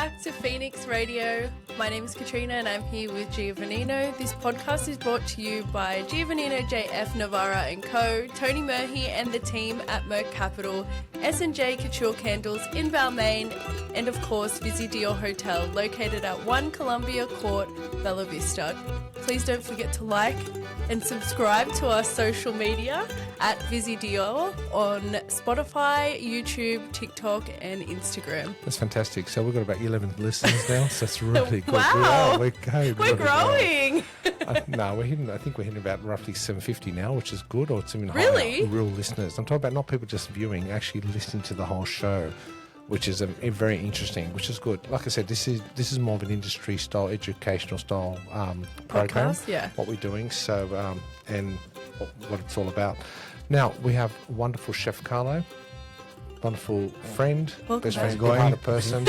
back to Phoenix Radio. My name is Katrina and I'm here with Giovannino. This podcast is brought to you by Giovannino, JF, Navarra and Co, Tony Murphy and the team at Merc Capital, S&J Couture Candles in Balmain, and of course Visy Dior Hotel located at 1 Columbia Court, Bella Vista. Please don't forget to like and subscribe to our social media at Visy Dior on Spotify, YouTube, TikTok and Instagram. That's fantastic. So we've got about 11 listeners now, so that's really good. Wow. We're growing. No, I think we're hitting about roughly 750 now, which is good, or it's even Really? higher. Real listeners. I'm talking about not people just viewing, actually listening to the whole show, which is a very interesting, which is good. Like I said, this is more of an industry style, educational style program. Podcast, yeah. What we're doing, so and what it's all about. Now we have wonderful Chef Carlo, wonderful friend, Welcome best back. friend, good-hearted person.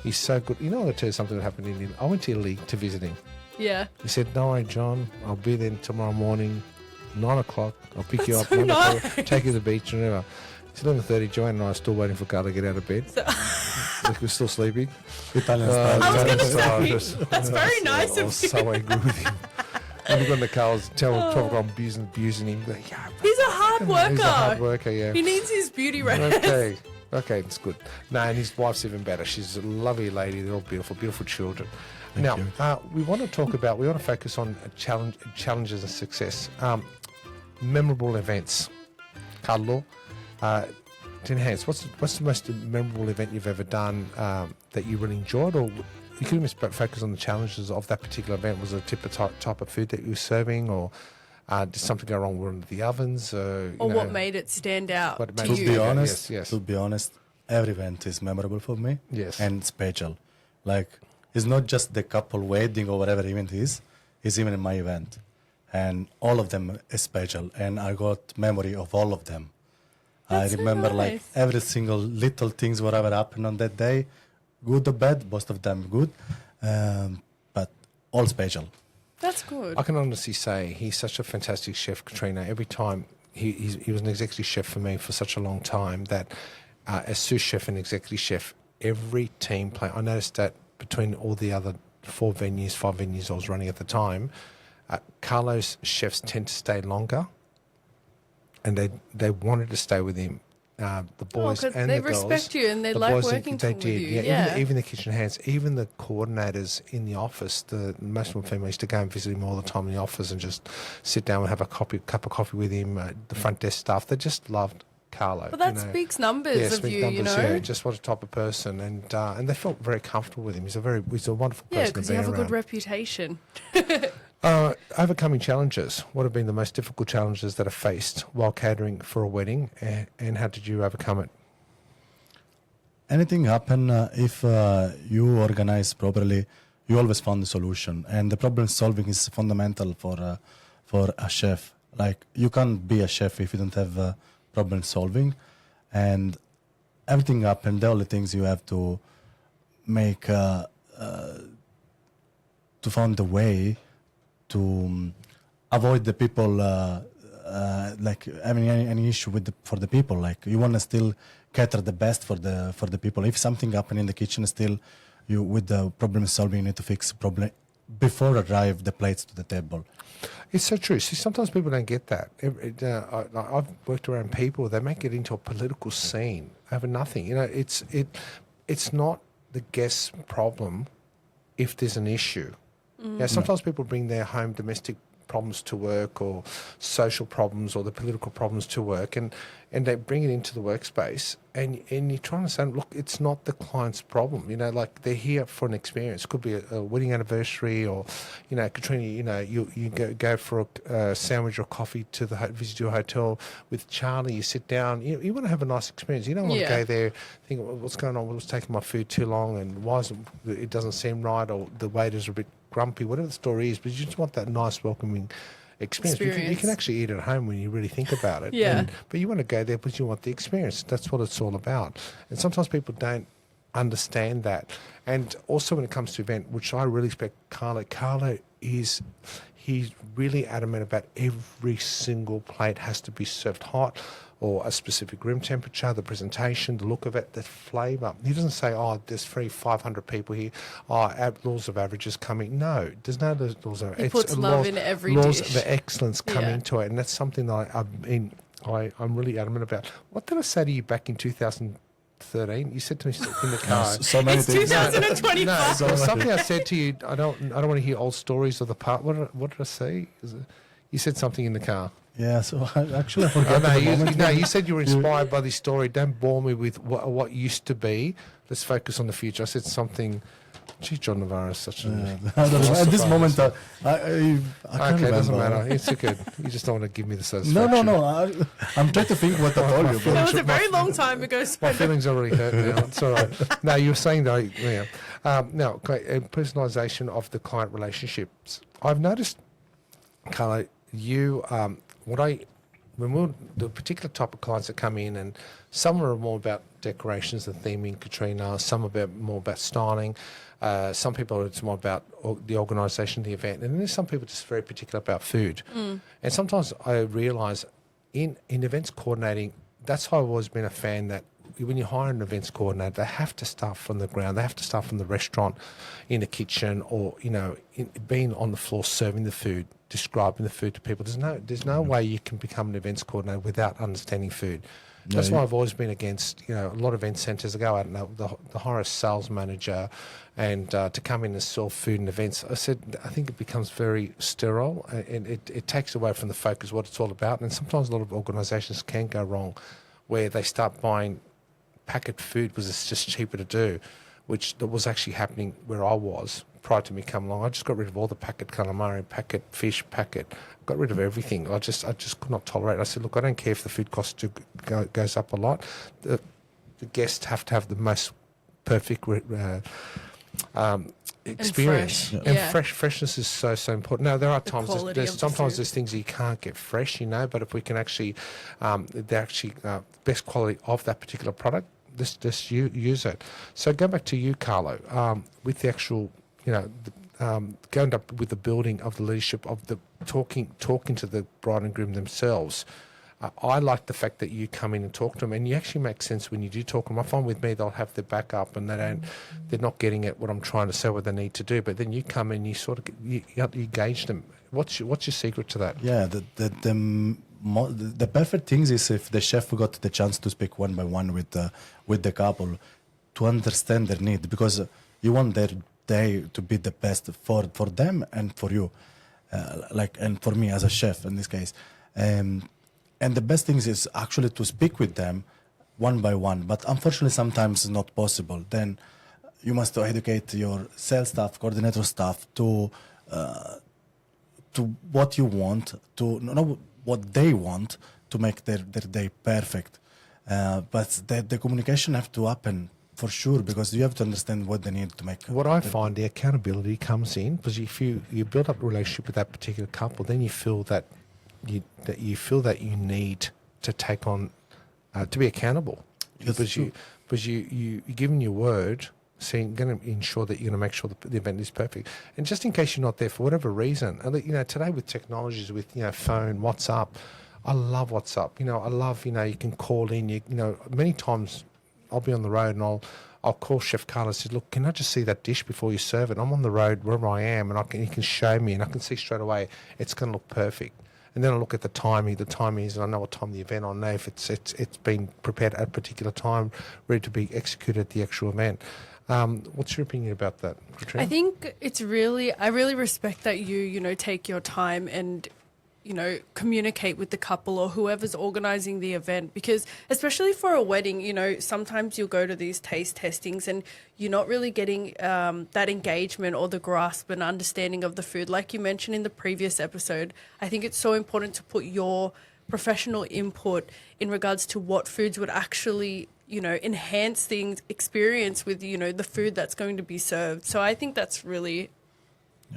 He's so good. You know, I'll tell you something that happened in India. I went to Italy to visit him. Yeah. He said, "No worry, John, I'll be there tomorrow morning, 9 o'clock. I'll pick you up, so 9 o'clock, nice. take you to the beach, and whatever." It's 11:30. Joanne and I are still waiting for Carl to get out of bed. So, Like we're still sleeping. Italian style. I was going to Italian say, style. that's very nice I of was you. so angry with him. And we got in the car, I was 12 o'clock, abusing him. Like, yeah, He's a hard worker. He's a hard worker, yeah. He needs his beauty rest. Okay, it's good. No, and his wife's even better. She's a lovely lady. They're all beautiful children. Thank you. We want to focus on challenges and success. Memorable events. Carlo, to enhance, what's the most memorable event you've ever done that you really enjoyed, or you could even focus on the challenges of that particular event? Was it a type of food that you were serving, or did something go wrong with the ovens? Or what made it stand out what to made it you? To be stand out, honest, yes. to be honest, every event is memorable for me. Yes. And special. Like, it's not just the couple wedding or whatever event is. It's even in my event. And all of them is special. And I got memory of all of them. That's I so remember like nice. every single little things, whatever happened on that day, good or bad, most of them good, but all special. That's good. I can honestly say he's such a fantastic chef, Katrina. Every time he was an executive chef for me for such a long time that as sous chef and executive chef, every team play. I noticed that between all the other 5 venues I was running at the time, Carlo's chefs tend to stay longer, and they wanted to stay with him. The boys 'cause and they the girls. respect you and they the like boys, working they with did, you. yeah. Even the kitchen hands, even the coordinators in the office. Most of them females used to go and visit him all the time in the office and just sit down and have a cup of coffee with him. The front desk staff, they just loved Carlo. But that speaks numbers of speak you, numbers, you know? yeah, just what a type of person, and they felt very comfortable with him. He's a wonderful person Yeah, to because be you have a around. good reputation. Overcoming challenges. What have been the most difficult challenges that are faced while catering for a wedding, and how did you overcome it? Anything happen if you organize properly, you always find the solution. And the problem solving is fundamental for a chef. Like, you can't be a chef if you don't have problem solving. And everything happen. The only things you have to make to find the way to avoid the people like having any issue for the people. Like, you want to still cater the best for the people. If something happen in the kitchen, still you with the problem solving, you need to fix the problem before arrive the plates to the table. It's so true. See, sometimes people don't get that. I've worked around people; they make it into a political scene over nothing. You know, it's not the guest's problem if there's an issue. Yeah, sometimes people bring their home domestic problems to work, or social problems, or the political problems to work, and they bring it into the workspace, and you're trying to say, look, it's not the client's problem. You know, like, they're here for an experience. It could be a wedding anniversary, or, you know, Katrina, you know, you go for a sandwich or coffee to the visit your hotel with Charlie. You sit down. You want to have a nice experience. You don't want to go there think, what's going on? What's taking my food too long, and why it doesn't seem right, or the waiters are a bit grumpy, whatever the story is, but you just want that nice welcoming experience. You can actually eat at home when you really think about it. Yeah. But you want to go there because you want the experience. That's what it's all about. And sometimes people don't understand that. And also when it comes to event, which I really respect Carlo he's really adamant about every single plate has to be served hot or a specific room temperature, the presentation, the look of it, the flavour. He doesn't say, oh, there's 500 people here, laws of averages coming. No, there's no laws of averages. He puts love in every laws dish. of excellence come Yeah. into it, and that's something that I'm really adamant about. What did I say to you back in 2013? You said to me in the car. So many It's things. 2025. No, there was something I said to you. I don't want to hear old stories of the past. What did I say? You said something in the car. Yeah, so actually I forgot Oh, the moment. you said you were inspired by this story. Don't bore me with what used to be. Let's focus on the future. I said something. Gee, John Navarro is such a... I don't know. At this moment, I can't Okay, remember. it doesn't matter. It's okay. You just don't want to give me the satisfaction. No. I'm trying to think what I told you. That But was a very long time ago. So My feelings are already hurt now. It's all right. No, you were saying though, yeah. Now, personalisation of the client relationships. I've noticed, Carla, the particular type of clients that come in, and some are more about decorations and theming, Katrina. Some are more about styling. Some people it's more about the organisation of the event, and then there's some people just very particular about food. And sometimes I realise in events coordinating, that's how I've always been a fan that when you hire an events coordinator, they have to start from the ground. They have to start from the restaurant, in the kitchen, or being on the floor serving the food, describing the food to people. There's no way you can become an events coordinator without understanding food. That's why I've always been against, a lot of event centres that go out and the hire a sales manager and to come in and sell food and events. I think it becomes very sterile and it takes away from the focus what it's all about. And sometimes a lot of organisations can go wrong where they start buying packet food because it's just cheaper to do, which was actually happening where I was prior to me coming along. I just got rid of all the packet calamari, packet fish, got rid of everything. I just could not tolerate it. I said, look, I don't care if the food cost goes up a lot. The guests have to have the most perfect experience. fresh, And yeah. freshness is so important. Now, there are times, quality of the sometimes food. there's things you can't get fresh, but if we can actually, best quality of that particular product, just use it. So go back to you, Carlo, with the actual, going up with the building of the leadership of the talking to the bride and groom themselves. I like the fact that you come in and talk to them, and you actually make sense when you do talk to them. I find with me they'll have their back up, and they're not getting at what I'm trying to say, what they need to do. But then you come in, you sort of you gauge them. What's your secret to that? Yeah, the perfect thing is if the chef got the chance to speak one by one with the couple to understand their need, because you want their day to be the best for them and for you, and for me as a chef in this case. And the best thing is actually to speak with them one by one. But unfortunately, sometimes it's not possible. Then you must educate your sales staff, coordinator staff to what you want, to know what they want to make their day perfect. But the communication have to happen for sure, because you have to understand what they need to make. What I find, the accountability comes in, because if you build up a relationship with that particular couple, then you feel that you need to take on to be accountable, because you're giving your word, saying going to ensure that you're going to make sure the event is perfect. And just in case you're not there for whatever reason, today with technologies, with phone, WhatsApp, I love WhatsApp. I love you can call in. Many times I'll be on the road and I'll call Chef Carla and say, look, can I just see that dish before you serve it? I'm on the road wherever I am, and you can show me, and I can see straight away it's going to look perfect. And then I look at the timing. The time is, and I know what time the event. I know if it's been prepared at a particular time, ready to be executed at the actual event. What's your opinion about that, Katrina? I think I really respect that you take your time and, communicate with the couple or whoever's organizing the event, because especially for a wedding, sometimes you'll go to these taste testings and you're not really getting that engagement or the grasp and understanding of the food. Like you mentioned in the previous episode, I think it's so important to put your professional input in regards to what foods would actually enhance the experience with, the food that's going to be served. So I think that's really,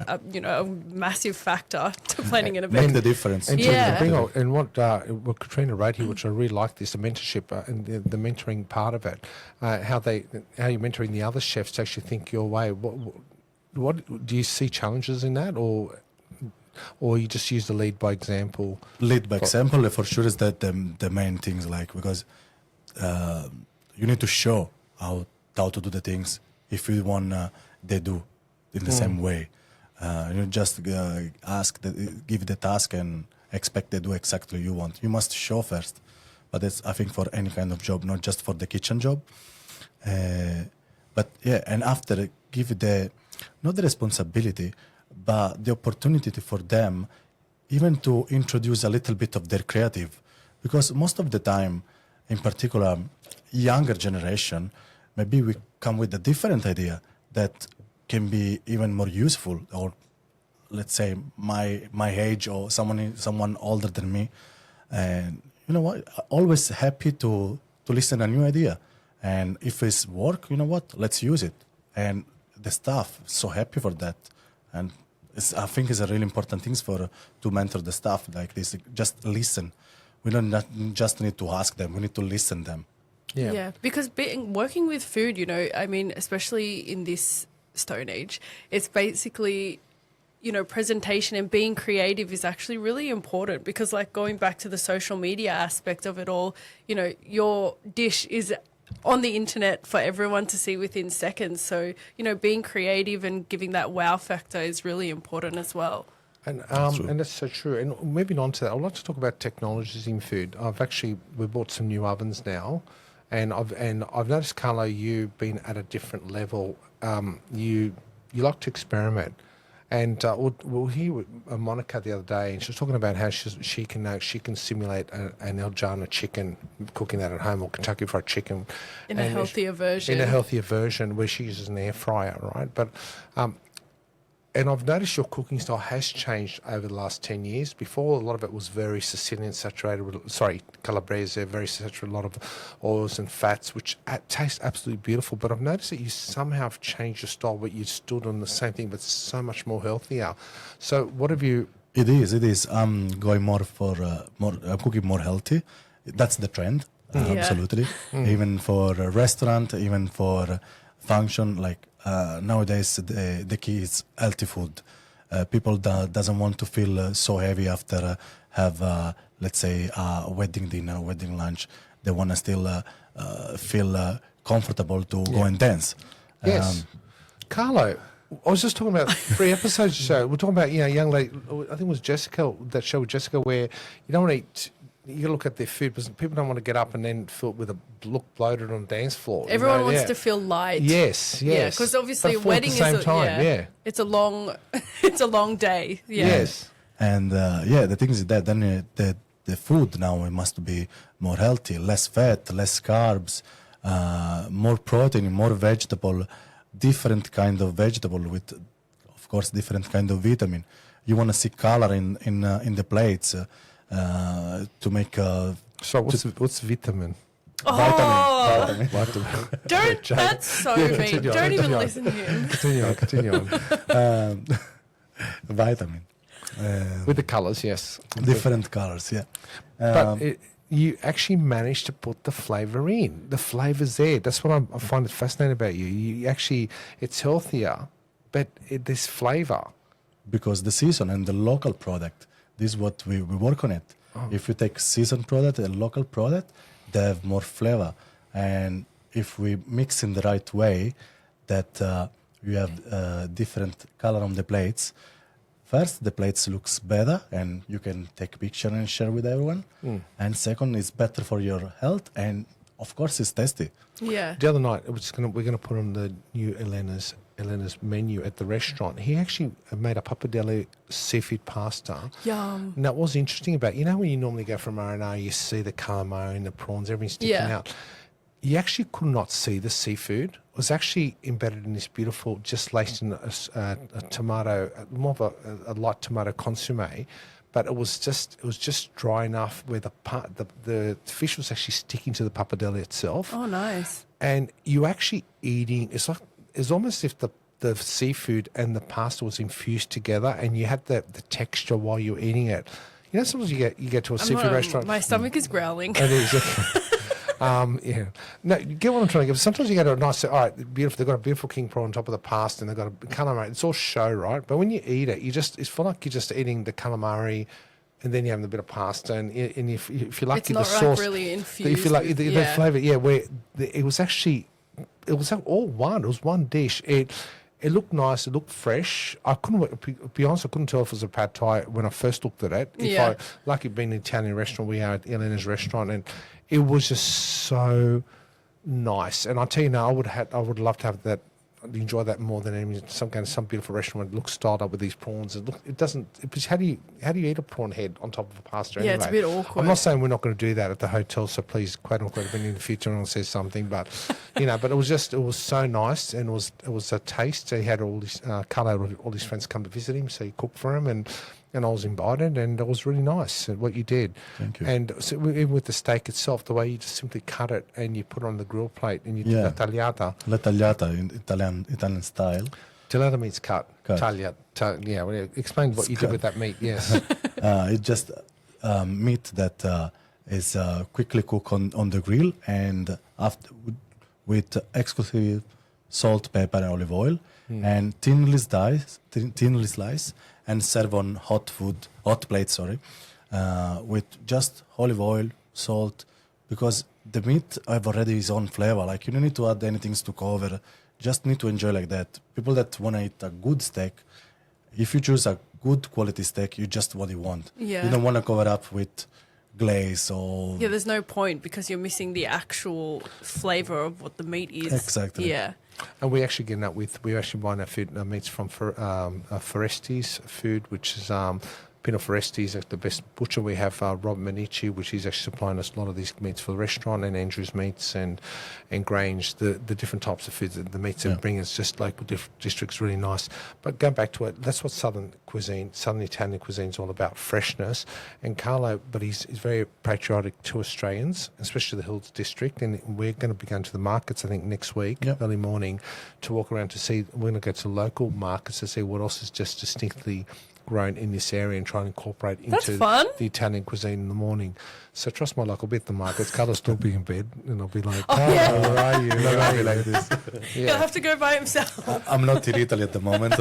a massive factor to planning an event. Make the difference. And Yeah. to bring out, and what Katrina wrote here, which I really like this, the mentorship and the mentoring part of it, how you're mentoring the other chefs to actually think your way. What do you see challenges in that, or or you just use the lead by example? Lead by example, for sure, is that the main things, like, because you need to show how to do the things. If you want, they do in the same way. You just give the task and expect they do exactly you want. You must show first, but it's, I think, for any kind of job, not just for the kitchen job. But yeah, and after give not the responsibility, but the opportunity for them even to introduce a little bit of their creative, because most of the time, in particular, younger generation, maybe we come with a different idea that can be even more useful, or let's say my age or someone older than me, and you know what, always happy to listen a new idea, and if it's work, you know what, let's use it, and the staff so happy for that, and I think it's a really important thing to mentor the staff like this. Just listen. We don't just need to ask them. We need to listen them. Yeah, because working with food, you know, I mean, especially in this stone age, it's basically, you know, presentation and being creative is actually really important, because like going back to the social media aspect of it all, you know, your dish is on the internet for everyone to see within seconds. So, you know, being creative and giving that wow factor is really important as well. And that's so true. And moving on to that, I'd like to talk about technologies in food. We bought some new ovens now, and I've noticed, Carlo, you've been at a different level. You like to experiment, and we'll hear with Monica the other day, and she was talking about how she can simulate an El Jana chicken, cooking that at home, or Kentucky Fried Chicken In a healthier version, where she uses an air fryer, right? But and I've noticed your cooking style has changed over the last 10 years. Before, a lot of it was very Sicilian saturated, Calabrese, very saturated, a lot of oils and fats, which taste absolutely beautiful. But I've noticed that you somehow have changed your style, but you still doing the same thing, but so much more healthier. So what have you... It is. I'm going more for cooking more healthy. That's the trend, absolutely. Even for a restaurant, even for function, like nowadays the key is healthy food. People doesn't want to feel so heavy after have let's say a wedding dinner, wedding lunch. They want to still feel comfortable to go and dance. Yes. Carlo, I was just talking about 3 episodes or so. We're talking about, young lady, I think it was Jessica, that show with Jessica, where you don't want to eat, you look at their food, but people don't want to get up and then feel with a look bloated on the dance floor. Everyone wants to feel light. Yes. Yeah, because obviously a wedding is it's a long day. Yeah. Yes. And the thing is that then the food now must be more healthy, less fat, less carbs, more protein, more vegetable, different kind of vegetable with, of course, different kind of vitamin. You want to see color in the plates to make. So what's vitamin? Oh, Vitamin. don't. That's so mean. Don't even listen to him. Continue on. Vitamin. With the colours, yes. Different colors, yeah. But you actually managed to put the flavour in. The flavour's there. That's what I find fascinating about you. You actually, it's healthier, but there's flavour. Because the season and the local product, this is what we work on it. Oh. If you take season product and local product, they have more flavor. And if we mix in the right way, that you have different color on the plates. First, the plates looks better, and you can take picture and share with everyone. And second, it's better for your health, and of course, it's tasty. Yeah. The other night, we're gonna put on the new Elena's menu at the restaurant. He actually made a pappardelle seafood pasta. Yum. Now, what was interesting about, when you normally go for marinara, you see the calamari and the prawns, everything's sticking out. You actually could not see the seafood. It was actually embedded in this beautiful, just laced in a tomato, more of a light tomato consomme, but it was just dry enough where the fish was actually sticking to the pappardelle itself. Oh, nice. And you actually eating, it's almost as if the seafood and the pasta was infused together, and you had the texture while you were eating it. Sometimes you get to a seafood restaurant. My stomach is growling. It is. Yeah. No, you get what I'm trying to get. Sometimes you go to a nice, all right, beautiful. They've got a beautiful king prawn on top of the pasta, and they've got a calamari. It's all show, right? But when you eat it, it's feel like you're just eating the calamari, and then you have a bit of pasta, and if you're lucky, it's the not sauce, really infused. if you like the flavour, where it was actually, it was all one. It was one dish. It looked nice. It looked fresh. I couldn't be honest. I couldn't tell if it was a pad thai when I first looked at it. Lucky being an Italian restaurant, we are at Elena's restaurant, and it was just so nice. And I tell you now, I would love to have that. Enjoy that more than any some beautiful restaurant that looks styled up with these prawns. It doesn't. How do you eat a prawn head on top of a pasta? Yeah, anyway? it's a bit awkward. I'm not saying we're not going to do that at the hotel. So please, quote unquote, if in the future anyone says something, but but it was so nice, and it was a taste. He had all these Carlo had all his friends come to visit him, so he cooked for him, and I was invited, and it was really nice what you did. Thank you. And so even with the steak itself, the way you just simply cut it and you put it on the grill plate and you do la tagliata. La tagliata in Italian style. Tagliata means cut. Cut. Well, explain what you did with that meat. Yes. It's just meat that is quickly cooked on the grill, and after with exclusive salt, pepper, and olive oil, and thinly slice, and serve on hot plate. With just olive oil, salt, because the meat have already its own flavor. Like you don't need to add anything to cover. Just need to enjoy like that. People that want to eat a good steak, if you choose a good quality steak, you just what you want. Yeah. You don't want to cover up with glaze or... Yeah, there's no point because you're missing the actual flavour of what the meat is. Exactly. Yeah. And we're actually buying our meats from Foresti's Food, which is Pino Foresti is the best butcher. We have Rob Manici, which he's actually supplying us a lot of these meats for the restaurant, and Andrew's Meats and Grange, the different types of foods that the meats they bring us, just local districts, really nice. But going back to it, that's what Southern Italian cuisine is all about, freshness. And Carlo, but he's very patriotic to Australians, especially the Hills District, and we're going to be going to the markets, I think, next week, early morning, to walk around to see, we're going to go to local markets to see what else is just distinctly grown in this area and try and incorporate into the Italian cuisine in the morning. So trust my luck, I'll be at the markets. Carla's still be in bed, and I'll be like, where are you? Where are you like this? He'll have to go by himself. I'm not in Italy at the moment.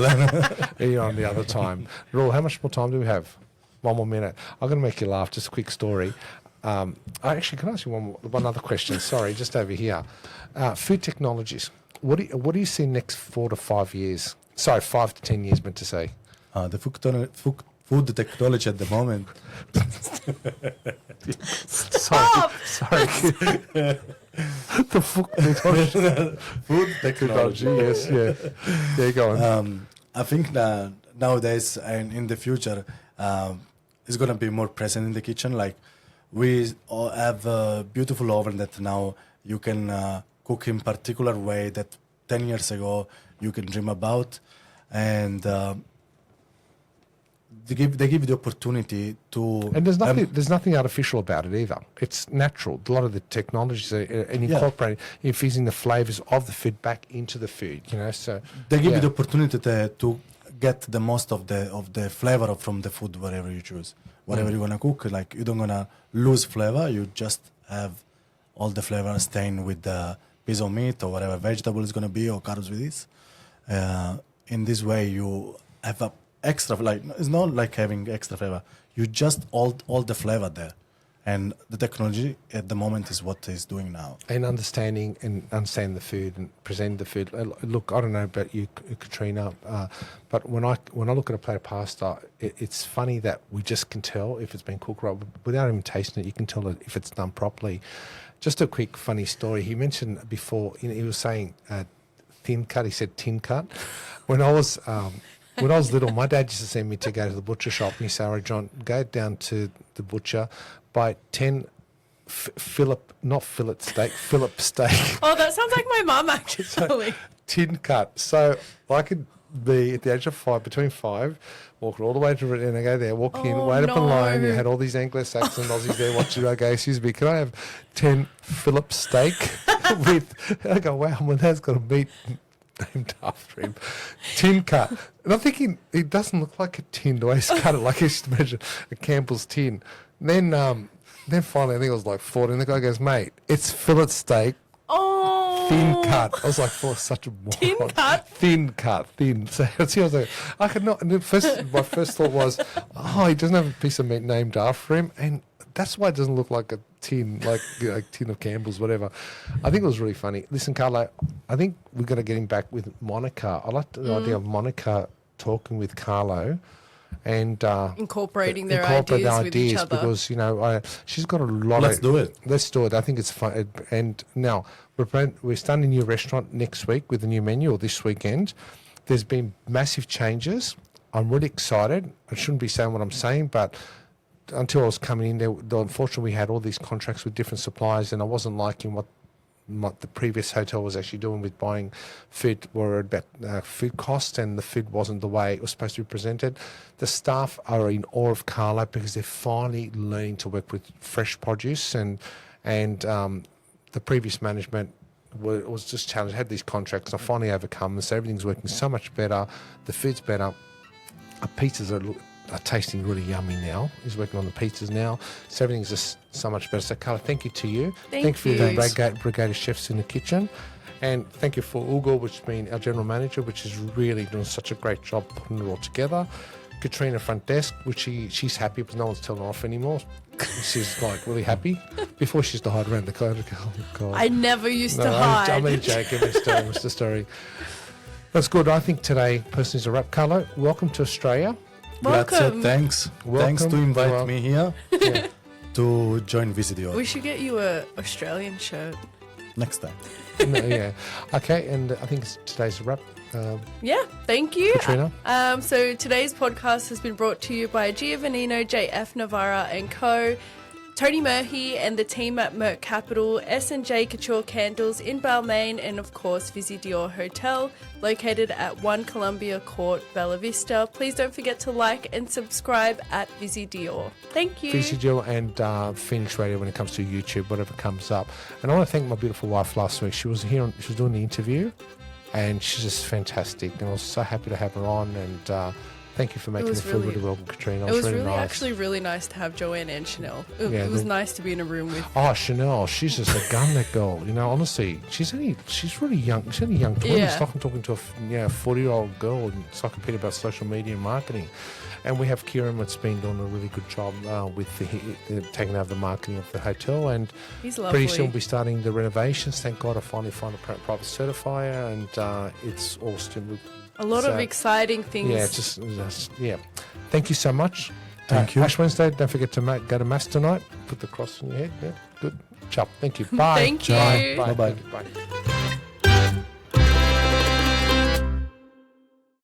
You're on the other time. Raul, how much more time do we have? 1 more minute. I'm going to make you laugh. Just a quick story. Actually, can I ask you one other question? Sorry, just over here. Food technologies. What do you see next 4 to 5 years? Sorry, 5 to 10 years, meant to say. The food technology at the moment. Stop! Sorry. The food technology. Yes, yeah. There you go. I think that nowadays and in the future, it's gonna be more present in the kitchen. Like we all have a beautiful oven that now you can cook in particular way that 10 years ago you can dream about, and they give you the opportunity to... And there's nothing artificial about it either. It's natural. A lot of the technologies are incorporating, infusing the flavours of the food back into the food, so... They give you the opportunity to get the most of the flavour from the food wherever you choose. Whatever you want to cook, like you don't going to lose flavour, you just have all the flavour staying with the piece of meat or whatever vegetable is going to be or carbs with this. In this way, you have a extra, like it's not like having extra flavor. You just all the flavor there, and the technology at the moment is what is doing now. And understanding the food and presenting the food. Look, I don't know about you, Katrina, but when I look at a plate of pasta, it's funny that we just can tell if it's been cooked right without even tasting it. You can tell if it's done properly. Just a quick funny story. He mentioned before, he was saying thin cut. He said tin cut. When I was little, my dad used to send me to go to the butcher shop, and he said, "All right, John, go down to the butcher, buy 10 Philip steak." Oh, that sounds like my mum, actually. Tin cut. So I could be at the age of 5, between 5, walk all the way to it, and I go there, walk in, wait up in line. You had all these Anglo-Saxon Aussies there watching. I go, "Excuse me, can I have 10 Philip steak with?" I go, "Wow, my dad's got a meat named after him." Tin cut. And I'm thinking, it doesn't look like a tin the way he's cut it, like I used to imagine a Campbell's tin. And then Then finally, I think it was like 14. The guy goes, mate, it's fillet steak, Oh, thin cut. I was like, oh, such a moron. Thin cut? Thin cut, thin. So I was like, I could not. And my first thought was, oh, he doesn't have a piece of meat named after him, and that's why it doesn't look like a tin, like tin of Campbell's, whatever. I think it was really funny. Listen, Carlo, I think we're going to get him back with Monica. I like the idea of Monica talking with Carlo and incorporating their ideas with each other. because she's got a lot. Let's do it. Let's do it. I think it's fun. And now we're starting a new restaurant next week with a new menu, or this weekend. There's been massive changes. I'm really excited. I shouldn't be saying what I'm saying, but until I was coming in there, unfortunately, we had all these contracts with different suppliers, and I wasn't liking what the previous hotel was actually doing with buying food. Were about food costs, and the food wasn't the way it was supposed to be presented. The staff are in awe of Carlo because they're finally learning to work with fresh produce, and the previous management was just challenged. Had these contracts, I finally overcome them, so everything's working so much better. The food's better. Our pizzas are tasting really yummy now. He's working on the pizzas now. So everything's just so much better. So, Carla, thank you to you. Thank you you. for the brigade of chefs in the kitchen. And thank you for Ugo, which has been our general manager, which is really doing such a great job putting it all together. Katrina, front desk, which she's happy because no one's telling her off anymore. She's like really happy. Before she used to hide around the corner. Oh, God. I never used to hide. I'm only joking. Mr. Story. That's good. I think today, personally, is a wrap. Carlo, welcome to Australia. Welcome. Grazie, thanks. Welcome. Thanks to invite me here Yeah. to join Visy Dior. We should get you a Australian shirt. Next time. No, yeah. Okay, and I think today's a wrap. Yeah, thank you. Katrina? So today's podcast has been brought to you by Giovannino, JF Navarra and Co., Tony Murphy and the team at Merck Capital, S&J Couture Candles in Balmain, and of course Visy Dior Hotel, located at 1 Columbia Court, Bella Vista. Please don't forget to like and subscribe at Visy Dior. Thank you. Visy Dior and Phoenix Radio when it comes to YouTube, whatever comes up. And I want to thank my beautiful wife last week. She was here, she was doing the interview, and she's just fantastic. And I was so happy to have her on, and thank you for making me feel really welcome, Katrina. It was really nice. actually really nice to have Joanne and Chanel. It Yeah, was nice to be in a room with. Oh, Chanel, she's just a gun, that girl. Honestly, she's really young. She's only young 20s. Yeah. It's like I'm talking to a 40-year-old girl in Encyclopedia about social media and marketing. And we have Kieran, that's been doing a really good job with taking over the marketing of the hotel. And He's lovely. pretty soon we'll be starting the renovations. Thank God I finally found a private certifier, and it's all still... A lot of exciting things. Yeah, just yeah. Thank you so much. Thank you. Ash Wednesday, don't forget to go to Mass tonight. Put the cross on your head. Yeah, good. Chop. Thank you. Bye. Thank you. Bye. Bye-bye. Bye.